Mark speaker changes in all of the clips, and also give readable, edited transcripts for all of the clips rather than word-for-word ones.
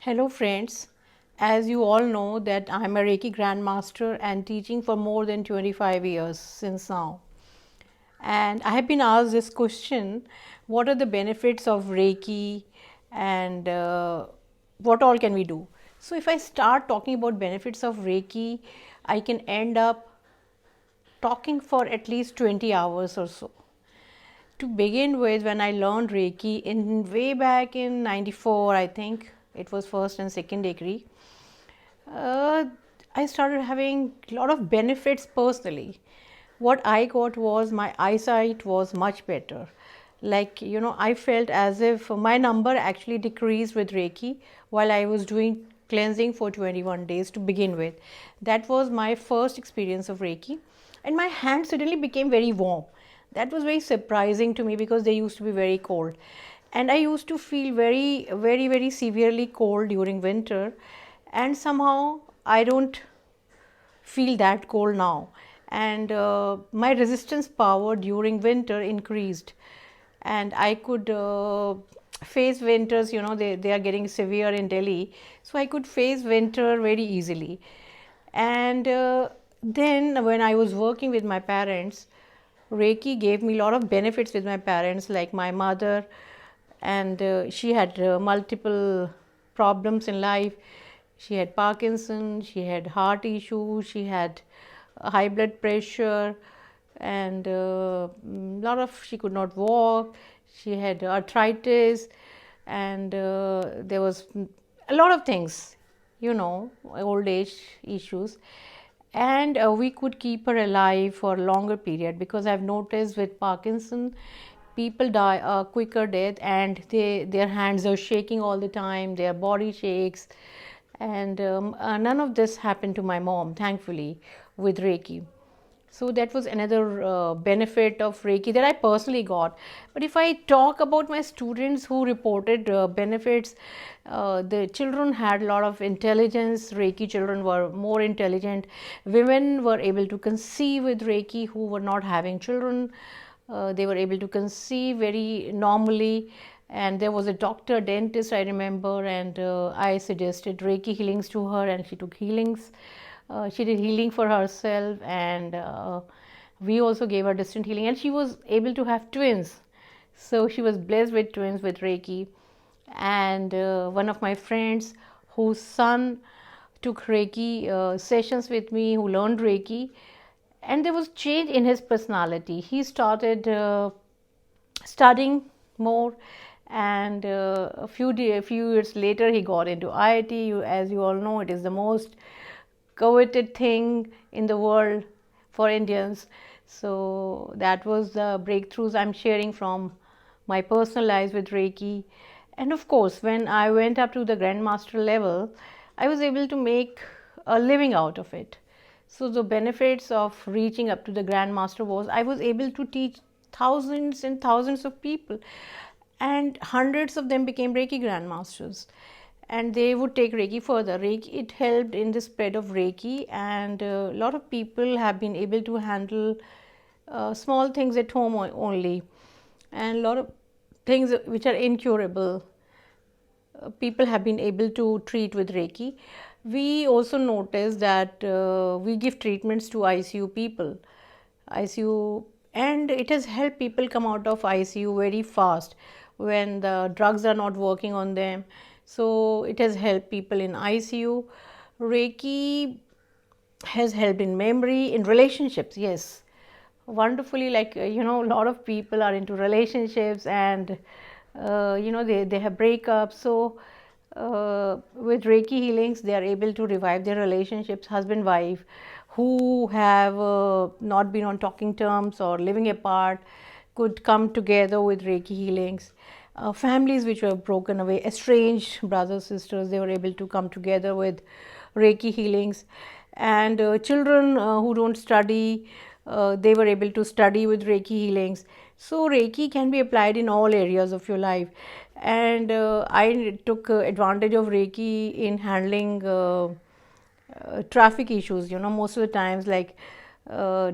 Speaker 1: Hello friends, as you all know that I am a Reiki Grandmaster and teaching for more than 25 years since now. And I have been asked this question, what are the benefits of Reiki and what all can we do? So if I start talking about benefits of Reiki, I can end up talking for at least 20 hours or so. To begin with, when I learned Reiki in way back in 94, I think it was first and second degree, uh, I started having a lot of benefits personally. What I got was my eyesight was much better. Like, I felt as if my number actually decreased with Reiki while I was doing cleansing for 21 days to begin with. That was my first experience of Reiki. And my hands suddenly became very warm. That was very surprising to me because they used to be very cold. And I used to feel very severely cold during winter, and somehow I don't feel that cold now. And my resistance power during winter increased, and I could face winters. They are getting severe in Delhi, so I could face winter very easily. And then when I was working with my parents, Reiki gave me a lot of benefits with my parents, like my mother, and she had multiple problems in life. She had Parkinson, she had heart issues, she had high blood pressure, and lot of she could not walk. She had arthritis, and there was a lot of things, old age issues. And we could keep her alive for a longer period, because I've noticed with Parkinson, people die a quicker death, and their hands are shaking all the time, their body shakes. And none of this happened to my mom, thankfully, with Reiki. So that was another benefit of Reiki that I personally got. But if I talk about my students who reported benefits, the children had a lot of intelligence. Reiki children were more intelligent. Women were able to conceive with Reiki who were not having children. They were able to conceive very normally. And there was a doctor, dentist, I remember, and I suggested Reiki healings to her, and she took healings. She did healing for herself, and we also gave her distant healing, and she was able to have twins. So she was blessed with twins with Reiki. And one of my friends whose son took Reiki sessions with me, who learned Reiki, and there was change in his personality. He started studying more, and a few years later he got into IIT. As you all know, it is the most coveted thing in the world for Indians. So that was the breakthroughs I'm sharing from my personal lives with Reiki. And of course, when I went up to the Grandmaster level, I was able to make a living out of it. So the benefits of reaching up to the Grandmaster was I was able to teach thousands and thousands of people, and hundreds of them became Reiki Grandmasters, and they would take Reiki further. Reiki, it helped in the spread of Reiki, and a lot of people have been able to handle small things at home only, and a lot of things which are incurable, people have been able to treat with Reiki. We also notice that we give treatments to ICU people. ICU, and it has helped people come out of ICU very fast when the drugs are not working on them. So it has helped people in ICU. Reiki has helped in memory, in relationships, yes, wonderfully. Like, a lot of people are into relationships, and they have breakups. So with Reiki healings, they are able to revive their relationships, husband wife, who have not been on talking terms or living apart, could come together with Reiki healings. Families which were broken away, estranged brothers, sisters, they were able to come together with Reiki healings. And children who don't study, they were able to study with Reiki healings. So Reiki can be applied in all areas of your life. And I took advantage of Reiki in handling traffic issues. Most of the times, like,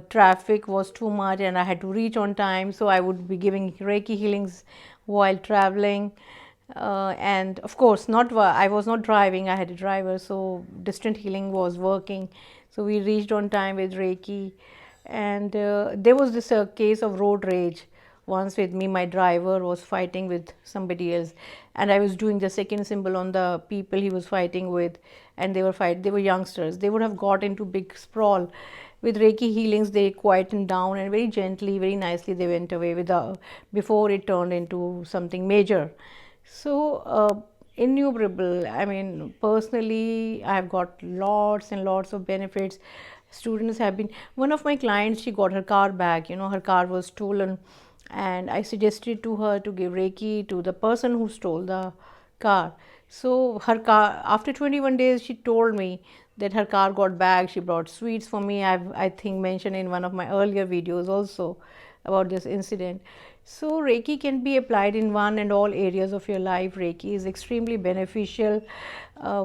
Speaker 1: traffic was too much and I had to reach on time, so I would be giving Reiki healings while traveling. And of course, I was not driving, I had a driver, so distant healing was working. So we reached on time with Reiki. And there was this case of road rage once with me. My driver was fighting with somebody else, and I was doing the second symbol on the people he was fighting with, and they were youngsters. They would have got into big sprawl. With Reiki healings, they quietened down, and very gently, very nicely, they went away before it turned into something major. So, innumerable. I mean, personally, I've got lots and lots of benefits. Students have been, one of my clients, she got her car back. Her car was stolen, and I suggested to her to give Reiki to the person who stole the car. So, her car, after 21 days, she told me that her car got back. She brought sweets for me. I think, mentioned in one of my earlier videos also about this incident. So, Reiki can be applied in one and all areas of your life. Reiki is extremely beneficial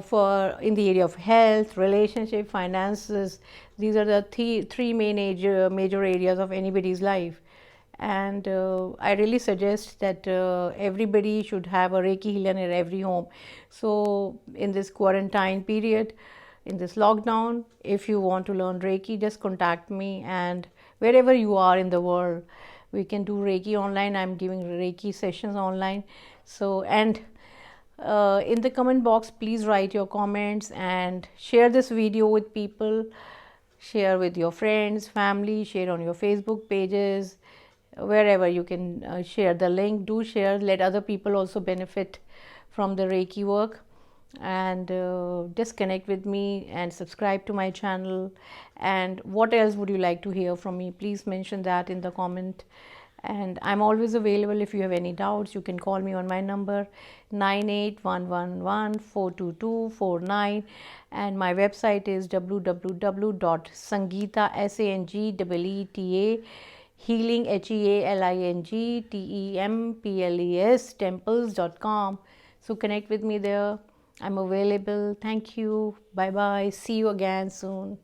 Speaker 1: for in the area of health, relationship, finances. These are the three major areas of anybody's life. And I really suggest that everybody should have a Reiki healer in every home. So, in this quarantine period, in this lockdown, if you want to learn Reiki, just contact me, and wherever you are in the world, we can do Reiki online. I'm giving Reiki sessions online. So, and in the comment box, please write your comments and share this video with people. Share with your friends, family, share on your Facebook pages, wherever you can share the link. Do share, let other people also benefit from the Reiki work. And just connect with me and subscribe to my channel. And what else would you like to hear from me? Please mention that in the comment. And I'm always available. If you have any doubts, you can call me on my number 9811142249, and my website is www.sangeeta healing HEALING temples.com. So connect with me there. I'm available. Thank you. Bye bye. See you again soon.